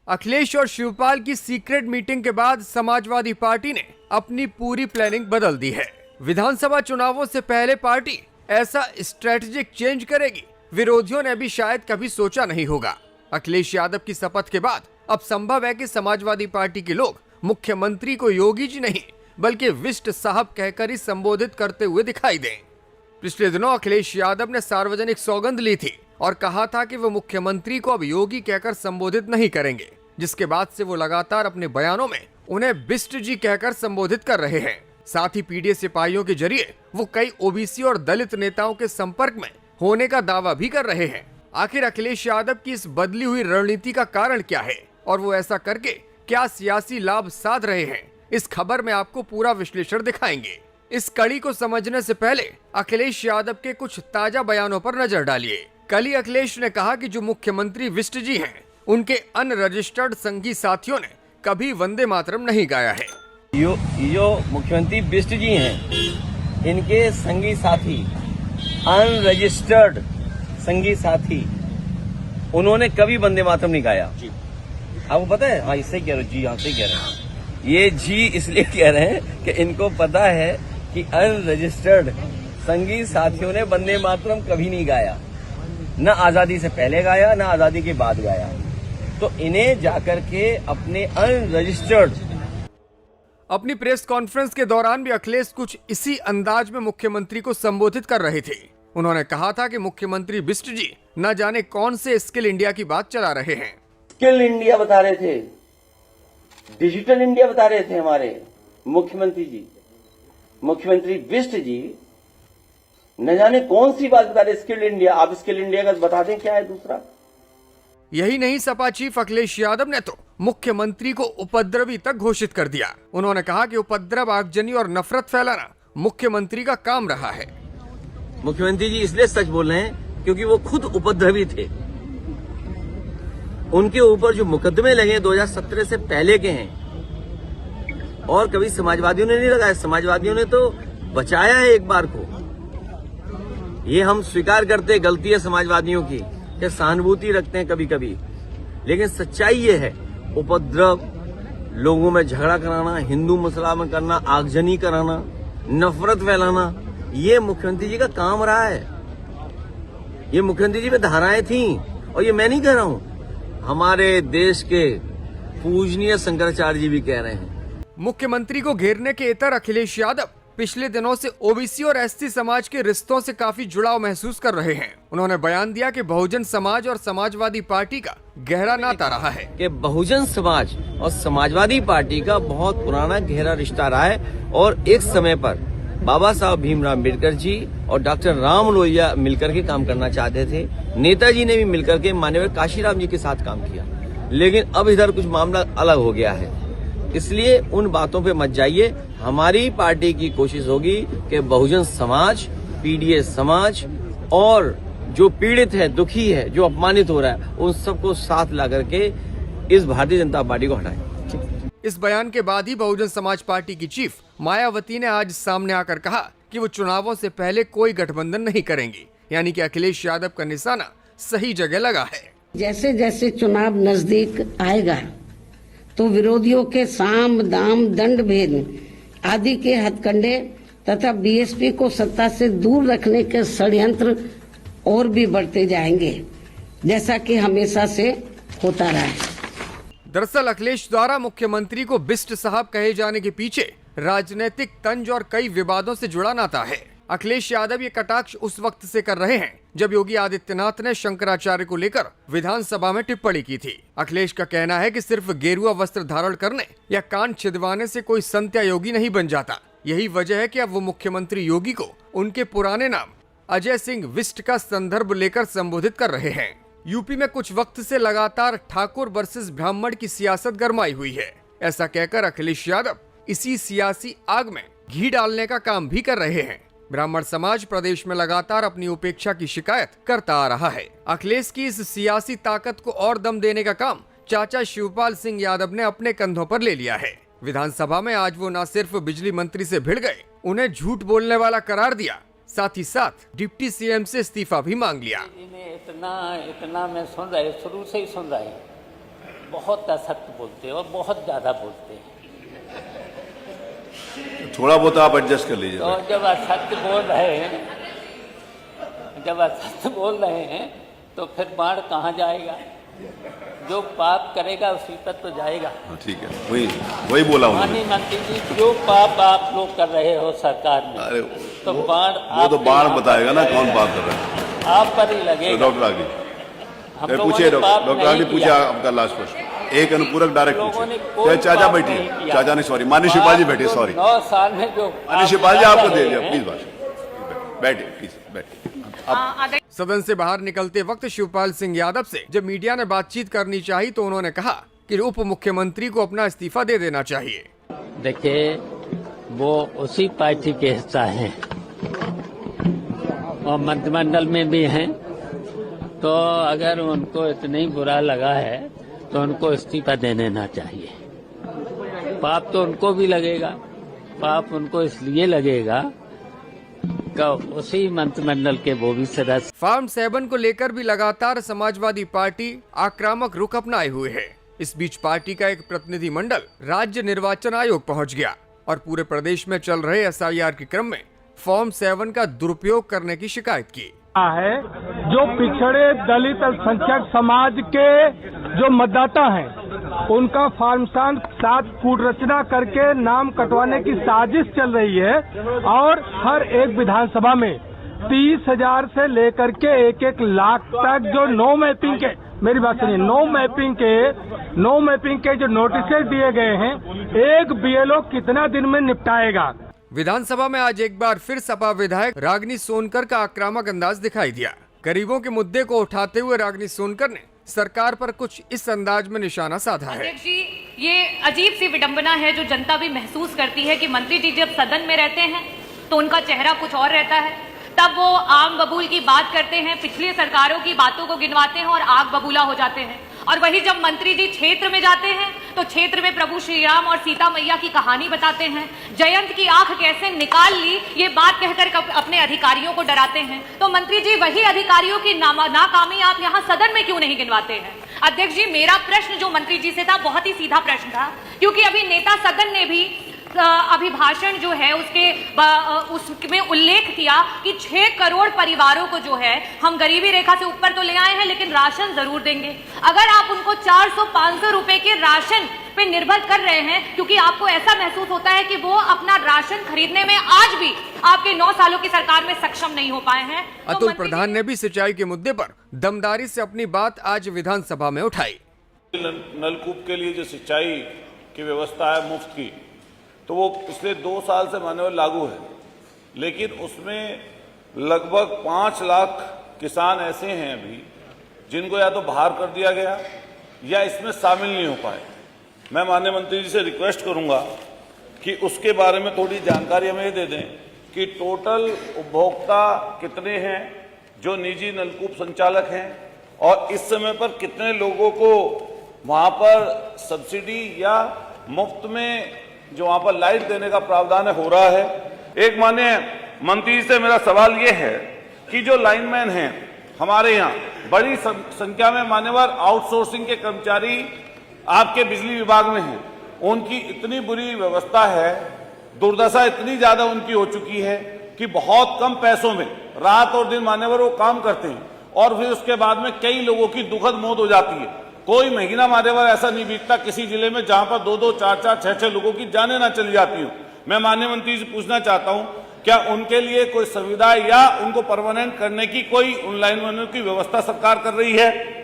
अखिलेश और शिवपाल की secret meeting के बाद समाजवादी पार्टी ने अपनी पूरी प्लानिंग बदल दी है। विधानसभा चुनावों से पहले पार्टी ऐसा स्ट्रेटेजिक चेंज करेगी, विरोधियों ने भी शायद कभी सोचा नहीं होगा। अखिलेश यादव की शपथ के बाद अब संभव है कि समाजवादी पार्टी के लोग मुख्यमंत्री को योगी जी नहीं बल्कि विष्ट साहब कहकर ही संबोधित करते हुए दिखाई दें। पिछले दिनों अखिलेश यादव ने सार्वजनिक सौगंध ली थी और कहा था कि वो मुख्यमंत्री को अब योगी कहकर संबोधित नहीं करेंगे, जिसके बाद से वो लगातार अपने बयानों में उन्हें बिष्ट जी कहकर संबोधित कर रहे हैं। साथ ही पीडीए सिपाहियों के जरिए वो कई ओबीसी और दलित नेताओं के संपर्क में होने का दावा भी कर रहे हैं। आखिर अखिलेश यादव की इस बदली हुई रणनीति का कारण क्या है और वो ऐसा करके क्या सियासी लाभ साध रहे हैं, इस खबर में आपको पूरा विश्लेषण दिखाएंगे। इस कड़ी को समझने से पहले अखिलेश यादव के कुछ ताजा बयानों पर नजर डालिए। कल ही अखिलेश ने कहा कि जो मुख्यमंत्री विष्ट जी हैं, उनके अनरजिस्टर्ड संघी साथियों ने कभी वंदे मातरम नहीं गाया है। जो मुख्यमंत्री बिष्ट जी हैं, इनके संगी साथी अनरजिस्टर्ड संगी साथी, उन्होंने कभी वंदे मातरम नहीं गाया। आपको पता है? हाँ, इससे कह रहे हो जी, यहाँ से कह रहे हैं। ये जी इसलिए कह रहे हैं कि इनको पता है कि अनरजिस्टर्ड संगी साथियों ने वंदे मातरम कभी नहीं गाया, न आजादी से पहले गाया न आजादी के बाद गाया। तो इन्हें जाकर के अपने अनरजिस्टर्ड। अपनी प्रेस कॉन्फ्रेंस के दौरान भी अखिलेश कुछ इसी अंदाज में मुख्यमंत्री को संबोधित कर रहे थे। उन्होंने कहा था कि मुख्यमंत्री बिष्ट जी न जाने कौन से स्किल इंडिया की बात चला रहे हैं। स्किल इंडिया बता रहे थे, डिजिटल इंडिया बता रहे थे हमारे मुख्यमंत्री जी। मुख्यमंत्री बिष्ट जी न जाने कौन सी बात बता रहे, स्किल इंडिया। आप स्किल इंडिया का बता दें क्या है दूसरा। यही नहीं, सपा चीफ अखिलेश यादव ने तो मुख्यमंत्री को उपद्रवी तक घोषित कर दिया। उन्होंने कहा कि उपद्रव, आगजनी और नफरत फैलाना मुख्यमंत्री का काम रहा है। मुख्यमंत्री जी इसलिए सच बोल रहे हैं क्योंकि वो खुद उपद्रवी थे। उनके ऊपर जो मुकदमे लगे 2017 से पहले के हैं, और कभी समाजवादियों ने नहीं लगाया। समाजवादियों ने तो बचाया है एक बार को। ये हम स्वीकार करते हैं, गलती है समाजवादियों की कि सहानुभूति रखते हैं कभी कभी, लेकिन सच्चाई ये है, उपद्रव, लोगों में झगड़ा कराना, हिंदू मुसलमान करना, आगजनी कराना, नफरत फैलाना, ये मुख्यमंत्री जी का काम रहा है। ये मुख्यमंत्री जी पे धाराएं थी, और ये मैं नहीं कह रहा हूं, हमारे देश के पूजनीय शंकराचार्य जी भी कह रहे हैं। मुख्यमंत्री को घेरने के इतर अखिलेश यादव पिछले दिनों से ओबीसी और एसटी समाज के रिश्तों से काफी जुड़ाव महसूस कर रहे हैं। उन्होंने बयान दिया कि बहुजन समाज और समाजवादी पार्टी का गहरा नाता रहा है। कि बहुजन समाज और समाजवादी पार्टी का बहुत पुराना गहरा रिश्ता रहा है, और एक समय पर बाबा साहब भीमराव अम्बेडकर जी और डॉक्टर राम लोहिया मिलकर के काम करना चाहते थे। नेताजी ने भी मिलकर के माननीय काशीराम जी के साथ काम किया, लेकिन अब इधर कुछ मामला अलग हो गया है। इसलिए उन बातों पे मत जाइए। हमारी पार्टी की कोशिश होगी कि बहुजन समाज, पीडीए समाज और जो पीड़ित है, दुखी है, जो अपमानित हो रहा है, उन सबको साथ ला करके इस भारतीय जनता पार्टी को हटाएं। इस बयान के बाद ही बहुजन समाज पार्टी की चीफ मायावती ने आज सामने आकर कहा कि वो चुनावों से पहले कोई गठबंधन नहीं करेंगी, यानी कि अखिलेश यादव का निशाना सही जगह लगा है। जैसे जैसे चुनाव नजदीक आएगा तो विरोधियों के साम दाम दंड भेद आदि के हथकंडे तथा बीएसपी को सत्ता से दूर रखने के षड्यंत्र और भी बढ़ते जाएंगे, जैसा कि हमेशा से होता रहा है। दरअसल अखिलेश द्वारा मुख्यमंत्री को बिष्ट साहब कहे जाने के पीछे राजनीतिक तंज और कई विवादों से जुड़ा नाता है। अखिलेश यादव ये कटाक्ष उस वक्त से कर रहे हैं जब योगी आदित्यनाथ ने शंकराचार्य को लेकर विधानसभा में टिप्पणी की थी। अखिलेश का कहना है कि सिर्फ गेरुआ वस्त्र धारण करने या कान छिदवाने से कोई संत या योगी नहीं बन जाता। यही वजह है कि अब वो मुख्यमंत्री योगी को उनके पुराने नाम अजय सिंह विष्ट का संदर्भ लेकर संबोधित कर रहे हैं। यूपी में कुछ वक्त से लगातार ठाकुर वर्सेस ब्राह्मण की सियासत गरमाई हुई है। ऐसा कहकर अखिलेश यादव इसी सियासी आग में घी डालने का काम भी कर रहे हैं। ब्राह्मण समाज प्रदेश में लगातार अपनी उपेक्षा की शिकायत करता आ रहा है। अखिलेश की इस सियासी ताकत को और दम देने का काम चाचा शिवपाल सिंह यादव ने अपने कंधों पर ले लिया है। विधानसभा में आज वो न सिर्फ बिजली मंत्री से भिड़ गए, उन्हें झूठ बोलने वाला करार दिया, साथ ही साथ डिप्टी सीएम से इस्तीफा भी मांग लिया। इन्हें इतना मैं सुन रहा, शुरू से ही सुन रहा है बहुत असत्य बोलते हैं और बहुत ज़्यादा बोलते हैं। थोड़ा बहुत आप एडजस्ट कर लीजिए। तो जब असत्य बोल रहे हैं तो फिर बाढ़ कहाँ जाएगा? जो पाप करेगा उसी पर तो जाएगा। ठीक है, वही बोला हूँ। माननीय मंत्री जी, जो पाप आप लोग कर रहे हो सरकार में, अरे तो बाढ़ वो तो बाढ़ बताएगा ना कौन बात कर रहा है। आप पर ही लगेगा। डॉक्टर आगे हम लोगों पूछिए, ने पाप डॉक्टर आगे नहीं पूछा किया। आपका लास्ट प्रश्न। एक अनुपूरक डायरेक्ट लोगों ने पूछे। कोई चाचा पाप बैठिए, नहीं किया। चाचा नहीं, सॉरी, माननीय शिवपाल जी बैठिए, सॉरी। 9 साल में जो माननीय शिवपाल जी आपको दे दिया, प्लीज बैठिए, प्लीज बैठिए। सदन से बाहर निकलते वक्त शिवपाल सिंह यादव से जब मीडिया ने बातचीत करनी चाहिए तो उन्होंने कहा कि उप मुख्यमंत्री को अपना इस्तीफा दे देना चाहिए। देखिए, वो उसी पार्टी के हिस्सा हैं और मंत्रिमंडल में भी हैं, तो अगर उनको इतना ही बुरा लगा है तो उनको इस्तीफा दे देना चाहिए। पाप तो उनको भी लगेगा, पाप उनको इसलिए लगेगा कि उसी मंत्रिमंडल के वो भी सदस्य। फार्म 7 को लेकर भी लगातार समाजवादी पार्टी आक्रामक रुख अपनाए हुए है। इस बीच पार्टी का एक प्रतिनिधि मंडल राज्य निर्वाचन आयोग पहुंच गया और पूरे प्रदेश में चल रहे SIR के क्रम में फॉर्म 7 का दुरुपयोग करने की शिकायत की है। जो पिछड़े दलित अल्पसंख्यक समाज के जो मतदाता हैं, उनका फॉर्म 7 कूटरचना करके नाम कटवाने की साजिश चल रही है और हर एक विधानसभा में 30,000 से लेकर के 1-1 लाख तक जो नो मैपिंग के, मेरी बात सुनिए, नो मैपिंग के जो नोटिस दिए गए हैं, एक BLO कितना दिन में निपटाएगा? विधानसभा में आज एक बार फिर सपा विधायक रागिनी सोनकर का आक्रामक अंदाज दिखाई दिया। गरीबों के मुद्दे को उठाते हुए रागिनी सोनकर ने सरकार पर कुछ इस अंदाज में निशाना साधा है। अध्यक्ष जी, ये अजीब सी विडंबना है जो जनता भी महसूस करती है कि मंत्री जी जब सदन में रहते हैं तो उनका चेहरा कुछ और रहता है, तब वो आम बबूल की बात करते हैं, पिछली सरकारों की बातों को गिनवाते हैं और आग बबूला हो जाते हैं, और वही जब मंत्री जी क्षेत्र में जाते हैं तो क्षेत्र में प्रभु श्री राम और सीता मैया की कहानी बताते हैं, जयंत की आंख कैसे निकाल ली ये बात कहकर अपने अधिकारियों को डराते हैं। तो मंत्री जी, वही अधिकारियों की नाकामी आप यहाँ सदन में क्यों नहीं गिनवाते हैं? अध्यक्ष जी, मेरा प्रश्न जो मंत्री जी से था बहुत ही सीधा प्रश्न था, क्योंकि अभी नेता सदन ने भी अभिभाषण जो है उसमें उल्लेख किया कि 6 करोड़ परिवारों को जो है हम गरीबी रेखा से ऊपर तो ले आए हैं लेकिन राशन जरूर देंगे। अगर आप उनको 400-500 रुपए के राशन पे निर्भर कर रहे हैं, क्योंकि आपको ऐसा महसूस होता है कि वो अपना राशन खरीदने में आज भी आपके 9 सालों की सरकार में सक्षम नहीं हो पाए हैं। अतुल प्रधान ने भी सिंचाई के मुद्दे पर दमदारी से अपनी बात आज विधानसभा में उठाई। नलकूप के लिए जो सिंचाई की व्यवस्था है मुफ्त की, तो वो पिछले 2 साल से मानव लागू है, लेकिन उसमें लगभग 5 लाख किसान ऐसे हैं अभी जिनको या तो बाहर कर दिया गया या इसमें शामिल नहीं हो पाए। मैं माननीय मंत्री जी से रिक्वेस्ट करूंगा कि उसके बारे में थोड़ी जानकारी हमें दे दें कि टोटल उपभोक्ता कितने हैं जो निजी नलकूप संचालक हैं और इस समय पर कितने लोगों को वहां पर सब्सिडी या मुफ्त में जो वहां पर लाइट देने का प्रावधान हो रहा है। एक माननीय मंत्री से मेरा सवाल यह है कि जो लाइनमैन हैं हमारे यहाँ, बड़ी संख्या में मान्यवर आउटसोर्सिंग के कर्मचारी आपके बिजली विभाग में हैं, उनकी इतनी बुरी व्यवस्था है, दुर्दशा इतनी ज्यादा उनकी हो चुकी है कि बहुत कम पैसों में रात और दिन मान्यवर वो काम करते हैं और फिर उसके बाद में कई लोगों की दुखद मौत हो जाती है। कोई महीना मान्यवर ऐसा नहीं बीतता किसी जिले में जहां पर 2-2, 4-4, 6-6 लोगों की जानें ना चली जाती हो। मैं माननीय मंत्री से पूछना चाहता हूं, क्या उनके लिए कोई सुविधा या उनको परमानेंट करने की कोई ऑनलाइन की व्यवस्था सरकार कर रही है?